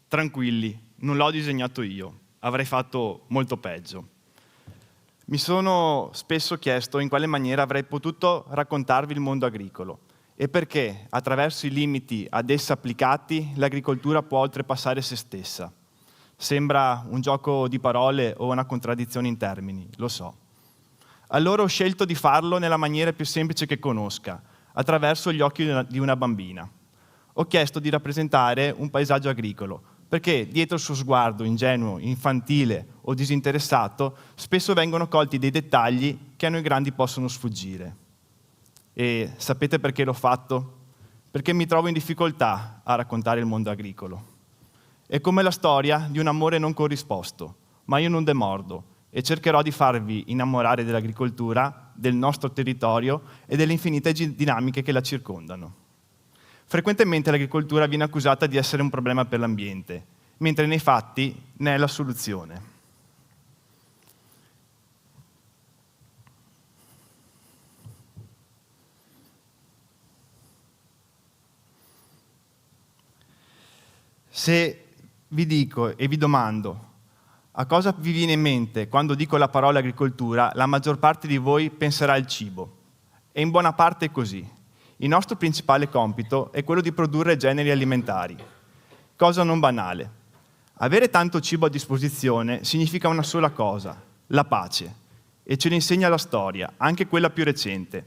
Tranquilli, non l'ho disegnato io, avrei fatto molto peggio. Mi sono spesso chiesto in quale maniera avrei potuto raccontarvi il mondo agricolo e perché, attraverso i limiti ad essa applicati, l'agricoltura può oltrepassare se stessa. Sembra un gioco di parole o una contraddizione in termini, lo so. Allora ho scelto di farlo nella maniera più semplice che conosca, attraverso gli occhi di una bambina. Ho chiesto di rappresentare un paesaggio agricolo, perché dietro il suo sguardo ingenuo, infantile o disinteressato spesso vengono colti dei dettagli che a noi grandi possono sfuggire. E sapete perché l'ho fatto? Perché mi trovo in difficoltà a raccontare il mondo agricolo. È come la storia di un amore non corrisposto, ma io non demordo e cercherò di farvi innamorare dell'agricoltura, del nostro territorio e delle infinite dinamiche che la circondano. Frequentemente l'agricoltura viene accusata di essere un problema per l'ambiente, mentre nei fatti ne è la soluzione. Se vi dico e vi domando a cosa vi viene in mente quando dico la parola agricoltura, la maggior parte di voi penserà al cibo. E in buona parte è così. Il nostro principale compito è quello di produrre generi alimentari. Cosa non banale. Avere tanto cibo a disposizione significa una sola cosa, la pace. E ce lo insegna la storia, anche quella più recente.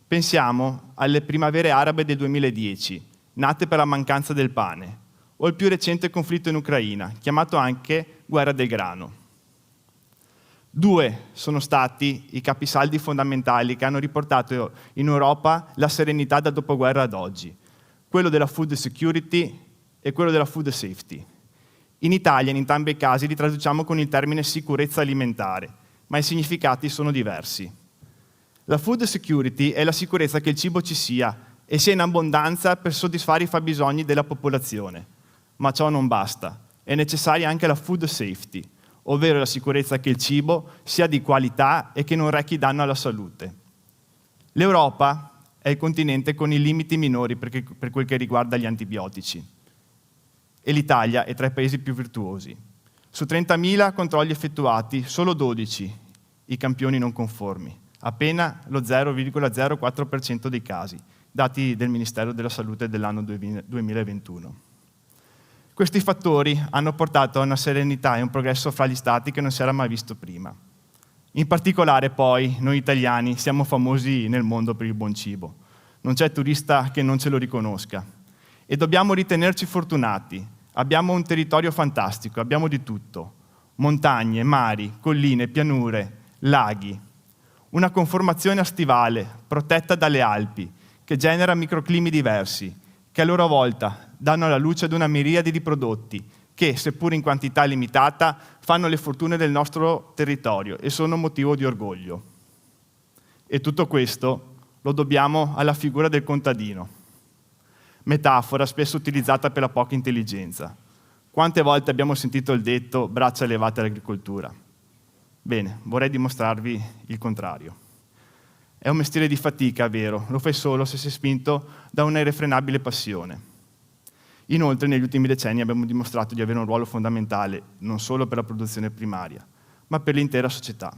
Pensiamo alle primavere arabe del 2010, nate per la mancanza del pane, o il più recente conflitto in Ucraina, chiamato anche guerra del grano. 2 sono stati i capisaldi fondamentali che hanno riportato in Europa la serenità dal dopoguerra ad oggi, quello della food security e quello della food safety. In Italia, in entrambi i casi, li traduciamo con il termine sicurezza alimentare, ma i significati sono diversi. La food security è la sicurezza che il cibo ci sia e sia in abbondanza per soddisfare i fabbisogni della popolazione. Ma ciò non basta, è necessaria anche la food safety, ovvero la sicurezza che il cibo sia di qualità e che non rechi danno alla salute. L'Europa è il continente con i limiti minori per quel che riguarda gli antibiotici e l'Italia è tra i paesi più virtuosi. Su 30.000 controlli effettuati, solo 12 i campioni non conformi, appena lo 0,04% dei casi, dati del Ministero della Salute dell'anno 2021. Questi fattori hanno portato a una serenità e un progresso fra gli Stati che non si era mai visto prima. In particolare, poi, noi italiani siamo famosi nel mondo per il buon cibo. Non c'è turista che non ce lo riconosca. E dobbiamo ritenerci fortunati. Abbiamo un territorio fantastico, abbiamo di tutto. Montagne, mari, colline, pianure, laghi. Una conformazione stivale, protetta dalle Alpi, che genera microclimi diversi, che a loro volta danno alla luce ad una miriade di prodotti che, seppur in quantità limitata, fanno le fortune del nostro territorio e sono motivo di orgoglio. E tutto questo lo dobbiamo alla figura del contadino, metafora spesso utilizzata per la poca intelligenza. Quante volte abbiamo sentito il detto braccia levate all'agricoltura? Bene, vorrei dimostrarvi il contrario. È un mestiere di fatica, vero, lo fai solo se sei spinto da una irrefrenabile passione. Inoltre, negli ultimi decenni abbiamo dimostrato di avere un ruolo fondamentale, non solo per la produzione primaria, ma per l'intera società.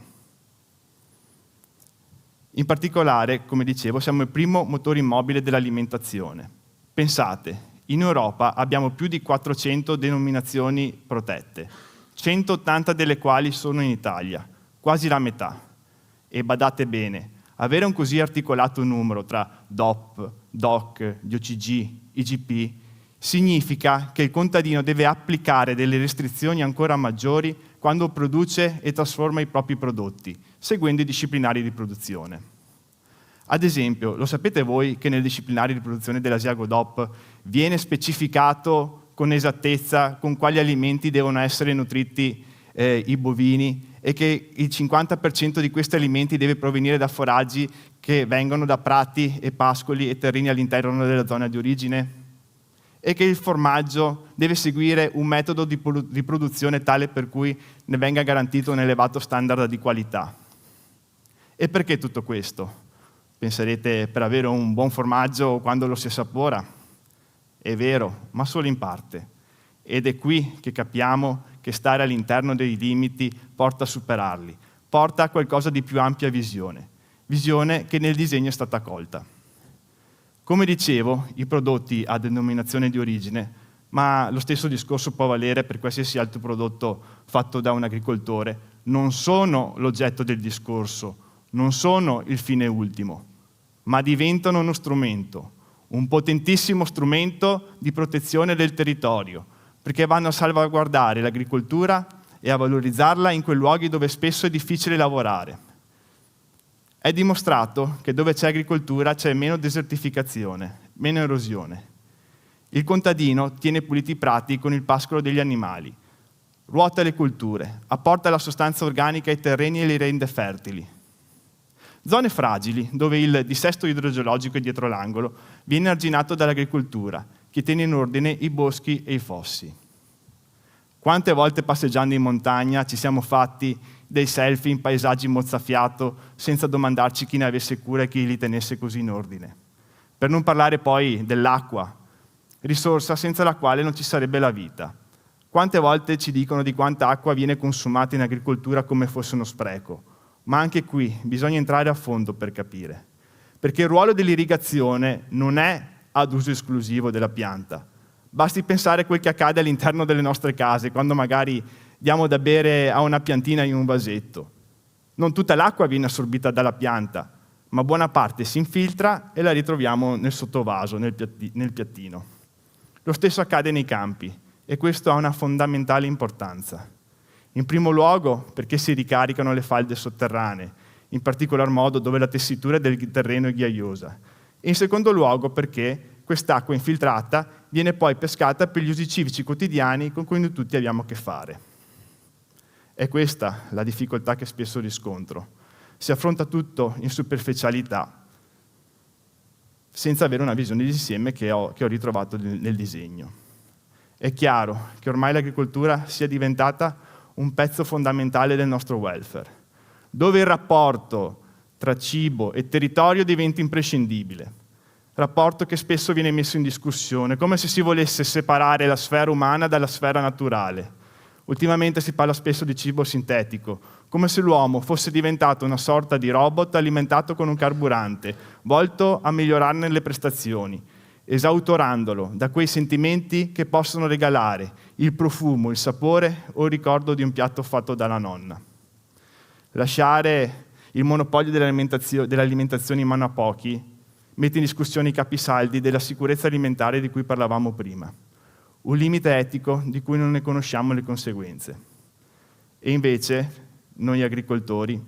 In particolare, come dicevo, siamo il primo motore immobile dell'alimentazione. Pensate, in Europa abbiamo più di 400 denominazioni protette, 180 delle quali sono in Italia, quasi la metà. E badate bene, avere un così articolato numero tra DOP, DOC, DOCG, IGP significa che il contadino deve applicare delle restrizioni ancora maggiori quando produce e trasforma i propri prodotti, seguendo i disciplinari di produzione. Ad esempio, lo sapete voi che nel disciplinare di produzione dell'Asiago DOP viene specificato con esattezza con quali alimenti devono essere nutriti i bovini e che il 50% di questi alimenti deve provenire da foraggi che vengono da prati e pascoli e terreni all'interno della zona di origine? E che il formaggio deve seguire un metodo di produzione tale per cui ne venga garantito un elevato standard di qualità. E perché tutto questo? Penserete per avere un buon formaggio quando lo si assapora? È vero, ma solo in parte. ed è qui che capiamo che stare all'interno dei limiti porta a superarli, porta a qualcosa di più ampia visione che nel disegno è stata colta. Come dicevo, i prodotti a denominazione di origine, ma lo stesso discorso può valere per qualsiasi altro prodotto fatto da un agricoltore, non sono l'oggetto del discorso, non sono il fine ultimo, ma diventano uno strumento, un potentissimo strumento di protezione del territorio, perché vanno a salvaguardare l'agricoltura e a valorizzarla in quei luoghi dove spesso è difficile lavorare. È dimostrato che dove c'è agricoltura c'è meno desertificazione, meno erosione. Il contadino tiene puliti i prati con il pascolo degli animali, ruota le colture, apporta la sostanza organica ai terreni e li rende fertili. Zone fragili, dove il dissesto idrogeologico è dietro l'angolo, viene arginato dall'agricoltura, che tiene in ordine i boschi e i fossi. Quante volte passeggiando in montagna ci siamo fatti dei selfie in paesaggi mozzafiato senza domandarci chi ne avesse cura e chi li tenesse così in ordine. Per non parlare poi dell'acqua, risorsa senza la quale non ci sarebbe la vita. Quante volte ci dicono di quanta acqua viene consumata in agricoltura come fosse uno spreco, ma anche qui bisogna entrare a fondo per capire, perché il ruolo dell'irrigazione non è ad uso esclusivo della pianta. Basti pensare a quel che accade all'interno delle nostre case, quando magari diamo da bere a una piantina in un vasetto. Non tutta l'acqua viene assorbita dalla pianta, ma buona parte si infiltra e la ritroviamo nel sottovaso, nel piattino. Lo stesso accade nei campi, e questo ha una fondamentale importanza. In primo luogo perché si ricaricano le falde sotterranee, in particolar modo dove la tessitura del terreno è ghiaiosa. E in secondo luogo perché quest'acqua infiltrata viene poi pescata per gli usi civici quotidiani con cui noi tutti abbiamo a che fare. È questa la difficoltà che spesso riscontro. Si affronta tutto in superficialità, senza avere una visione d'insieme che ho ritrovato nel disegno. È chiaro che ormai l'agricoltura sia diventata un pezzo fondamentale del nostro welfare, dove il rapporto tra cibo e territorio diventa imprescindibile. Rapporto che spesso viene messo in discussione, come se si volesse separare la sfera umana dalla sfera naturale. Ultimamente si parla spesso di cibo sintetico, come se l'uomo fosse diventato una sorta di robot alimentato con un carburante, volto a migliorarne le prestazioni, esautorandolo da quei sentimenti che possono regalare il profumo, il sapore o il ricordo di un piatto fatto dalla nonna. Lasciare il monopolio dell'alimentazione in mano a pochi mette in discussione i capisaldi della sicurezza alimentare di cui parlavamo prima. Un limite etico di cui non ne conosciamo le conseguenze. E invece, noi agricoltori,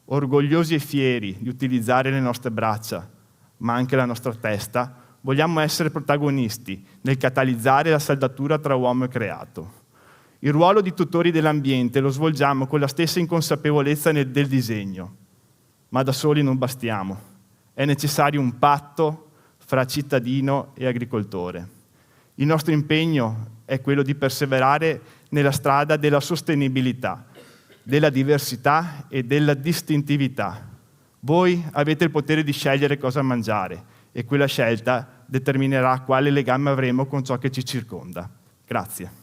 orgogliosi e fieri di utilizzare le nostre braccia, ma anche la nostra testa, vogliamo essere protagonisti nel catalizzare la saldatura tra uomo e creato. Il ruolo di tutori dell'ambiente lo svolgiamo con la stessa inconsapevolezza del disegno, ma da soli non bastiamo. È necessario un patto fra cittadino e agricoltore. Il nostro impegno è quello di perseverare nella strada della sostenibilità, della diversità e della distintività. Voi avete il potere di scegliere cosa mangiare e quella scelta determinerà quale legame avremo con ciò che ci circonda. Grazie.